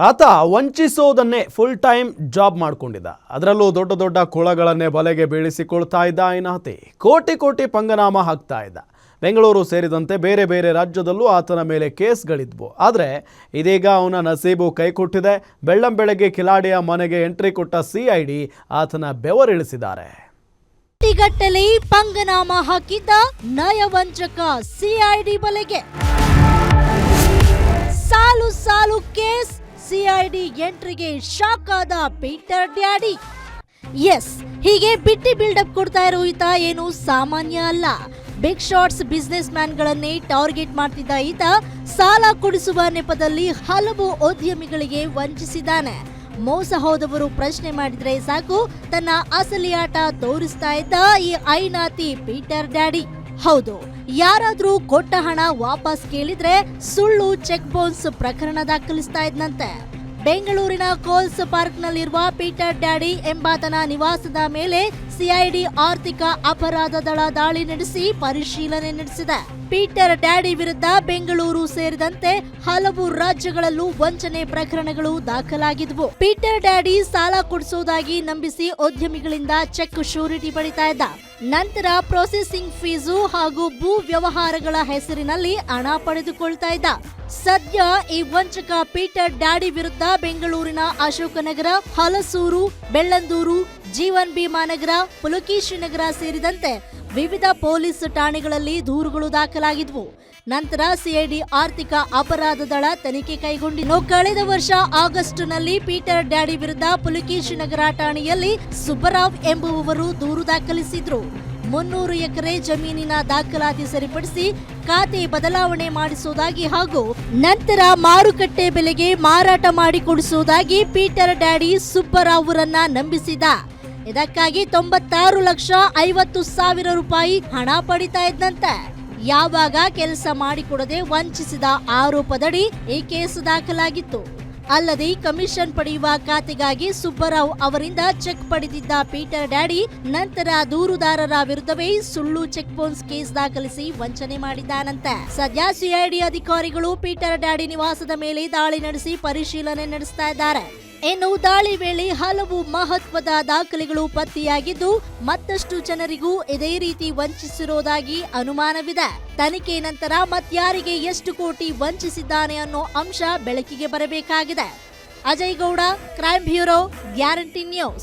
ಆತ ವಂಚಿಸೋದನ್ನೇ full time job ಮಾಡ್ಕೊಂಡಿದ್ದ. ಅದರಲ್ಲೂ ದೊಡ್ಡ ದೊಡ್ಡ ಕುಳಗಳನ್ನೇ ಬಲೆಗೆ ಬೀಳಿಸಿಕೊಳ್ತಾ ಇದ್ದ ಐನಾತಿ. ಕೋಟಿ ಕೋಟಿ ಪಂಗನಾಮ ಹಾಕ್ತಾ ಇದ್ದ. ಬೆಂಗಳೂರು ಸೇರಿದಂತೆ ಬೇರೆ ಬೇರೆ ರಾಜ್ಯದಲ್ಲೂ ಆತನ ಮೇಲೆ ಕೇಸ್ಗಳಿದ್ವು. ಆದರೆ ಇದೀಗ ಅವನ ನಸೀಬು ಕೈಕೊಟ್ಟಿದೆ. ಬೆಳ್ಳಂಬೆಳಗ್ಗೆ ಕಿಲಾಡಿಯ ಮನೆಗೆ ಎಂಟ್ರಿ ಕೊಟ್ಟ ಸಿಐಡಿ ಆತನ ಬೆವರಿಳಿಸಿದ್ದಾರೆ. ಗಟ್ಟಲೆ ಪಂಗನಾಮ ಹಾಕಿದ್ದ ನಯವಂಚಕ ಸಿಐಡಿ ಬಲೆಗೆ. ಸಾಲು ಸಾಲು ಕೇಸ್, ಸಿಐಡಿ ಎಂಟ್ರಿಗೆ ಶಾಕ್ ಆದ ಪೀಟರ್ ಡ್ಯಾಡಿ. ಎಸ್, ಹೀಗೆ ಬಿಟ್ಟಿ ಬಿಲ್ಡಪ್ ಕೊಡ್ತಾ ಇರೋ ಈತ ಏನು ಸಾಮಾನ್ಯ ಅಲ್ಲ. ಬಿಗ್ ಶಾಟ್ಸ್ ಬಿಸ್ನೆಸ್ ಮ್ಯಾನ್ಗಳನ್ನೇ ಟಾರ್ಗೆಟ್ ಮಾಡ್ತಿದ್ದ ಈತ ಸಾಲ ಕೊಡಿಸುವ ನೆಪದಲ್ಲಿ ಹಲವು ಉದ್ಯಮಿಗಳಿಗೆ ವಂಚಿಸಿದ್ದಾನೆ. ಮೋಸ ಹೋದವರು ಪ್ರಶ್ನೆ ಮಾಡಿದ್ರೆ ಸಾಕು, ತನ್ನ ಅಸಲಿ ಆಟ ತೋರಿಸ್ತಾ ಇದ್ದ ಈ ಐನಾತಿ ಪೀಟರ್ ಡ್ಯಾಡಿ. ಹೌದು, ಯಾರಾದ್ರೂ ಕೊಟ್ಟ ಹಣ ವಾಪಸ್ ಕೇಳಿದ್ರೆ ಸುಳ್ಳು ಚೆಕ್ ಬೌನ್ಸ್ ಪ್ರಕರಣ ದಾಖಲಿಸ್ತಾ ಇದ್ನಂತೆ. ಬೆಂಗಳೂರಿನ ಕೋಲ್ಸ್ ಪಾರ್ಕ್ ನಲ್ಲಿರುವ ಪೀಟರ್ ಡ್ಯಾಡಿ ಎಂಬಾತನ ನಿವಾಸದ ಮೇಲೆ ಸಿಐಡಿ ಆರ್ಥಿಕ ಅಪರಾಧ ದಳ ದಾಳಿ ನಡೆಸಿ ಪರಿಶೀಲನೆ ನಡೆಸಿದೆ. ಪೀಟರ್ ಡ್ಯಾಡಿ ವಿರುದ್ಧ ಬೆಂಗಳೂರು ಸೇರಿದಂತೆ ಹಲವು ರಾಜ್ಯಗಳಲ್ಲೂ ವಂಚನೆ ಪ್ರಕರಣಗಳು ದಾಖಲಾಗಿದ್ವು. ಪೀಟರ್ ಡ್ಯಾಡಿ ಸಾಲ ಕೊಡಿಸೋದಾಗಿ ನಂಬಿಸಿ ಉದ್ಯಮಿಗಳಿಂದ ಚೆಕ್ ಶ್ಯೂರಿಟಿ ಪಡಿತಾ ಇದ್ದ. ನಂತರ ಪ್ರೊಸೆಸಿಂಗ್ ಫೀಸು ಹಾಗೂ ಭೂ ವ್ಯವಹಾರಗಳ ಹೆಸರಿನಲ್ಲಿ ಹಣ ಪಡೆದುಕೊಳ್ತಾ ಇದ್ದ. ಸದ್ಯ ಈ ವಂಚಕ ಪೀಟರ್ ಡ್ಯಾಡಿ ವಿರುದ್ಧ ಬೆಂಗಳೂರಿನ ಅಶೋಕನಗರ, ಹಲಸೂರು, ಬೆಳ್ಳಂದೂರು, ಜೀವನ್ ಬಿ ಮಾನಗರ, ಪುಲಕೇಶಿನಗರ ಸೇರಿದಂತೆ ವಿವಿಧ ಪೊಲೀಸ್ ಠಾಣೆಗಳಲ್ಲಿ ದೂರುಗಳು ದಾಖಲಾಗಿದ್ವು. ನಂತರ ಸಿಐಡಿ ಆರ್ಥಿಕ ಅಪರಾಧ ದಳ ತನಿಖೆ ಕೈಗೊಂಡಿದ್ದು, ಕಳೆದ ವರ್ಷ ಆಗಸ್ಟ್ನಲ್ಲಿ ಪೀಟರ್ ಡ್ಯಾಡಿ ವಿರುದ್ಧ ಪುಲಕೇಶಿನಗರ ಠಾಣೆಯಲ್ಲಿ ಸುಬ್ಬರಾವ್ ಎಂಬುವವರು ದೂರು ದಾಖಲಿಸಿದ್ರು. 300 ಎಕರೆ ಜಮೀನಿನ ದಾಖಲಾತಿ ಸರಿಪಡಿಸಿ ಖಾತೆ ಬದಲಾವಣೆ ಮಾಡಿಸುವುದಾಗಿ ಹಾಗೂ ನಂತರ ಮಾರುಕಟ್ಟೆ ಬೆಲೆಗೆ ಮಾರಾಟ ಮಾಡಿಕೊಡಿಸುವುದಾಗಿ ಪೀಟರ್ ಡ್ಯಾಡಿ ಸುಬ್ಬರಾವ್ ಅವರನ್ನ ನಂಬಿಸಿದ. ಇದಕ್ಕಾಗಿ 96,50,000 ರೂಪಾಯಿ ಹಣ ಪಡಿತಾ ಇದ್ದಂತೆ. ಯಾವಾಗ ಕೆಲಸ ಮಾಡಿಕೊಡದೆ ವಂಚಿಸಿದ ಆರೋಪದಡಿ ಈ ಕೇಸ್ ದಾಖಲಾಗಿತ್ತು. ಅಲ್ಲದೆ ಕಮಿಷನ್ ಪಡೆಯುವ ಖಾತೆಗಾಗಿ ಸುಬ್ಬರಾವ್ ಅವರಿಂದ ಚೆಕ್ ಪಡೆದಿದ್ದ ಪೀಟರ್ ಡ್ಯಾಡಿ ನಂತರ ದೂರುದಾರರ ವಿರುದ್ಧವೇ ಸುಳ್ಳು ಚೆಕ್ ಬೌನ್ಸ್ ಕೇಸ್ ದಾಖಲಿಸಿ ವಂಚನೆ ಮಾಡಿದ್ದಾನಂತೆ. ಸದ್ಯ ಸಿಐಡಿ ಅಧಿಕಾರಿಗಳು ಪೀಟರ್ ಡ್ಯಾಡಿ ನಿವಾಸದ ಮೇಲೆ ದಾಳಿ ನಡೆಸಿ ಪರಿಶೀಲನೆ ನಡೆಸ್ತಾ ಇದ್ದಾರೆ. ಇನ್ನು ದಾಳಿ ವೇಳೆ ಹಲವು ಮಹತ್ವದ ದಾಖಲೆಗಳು ಪತ್ತೆಯಾಗಿದ್ದು ಮತ್ತಷ್ಟು ಜನರಿಗೂ ಇದೇ ರೀತಿ ವಂಚಿಸಿರೋದಾಗಿ ಅನುಮಾನವಿದೆ. ತನಿಖೆ ನಂತರ ಮತ್ಯಾರಿಗೆ ಎಷ್ಟು ಕೋಟಿ ವಂಚಿಸಿದ್ದಾನೆ ಅನ್ನೋ ಅಂಶ ಬೆಳಕಿಗೆ ಬರಬೇಕಾಗಿದೆ. Ajay Gowda, crime bureau, guarantee news.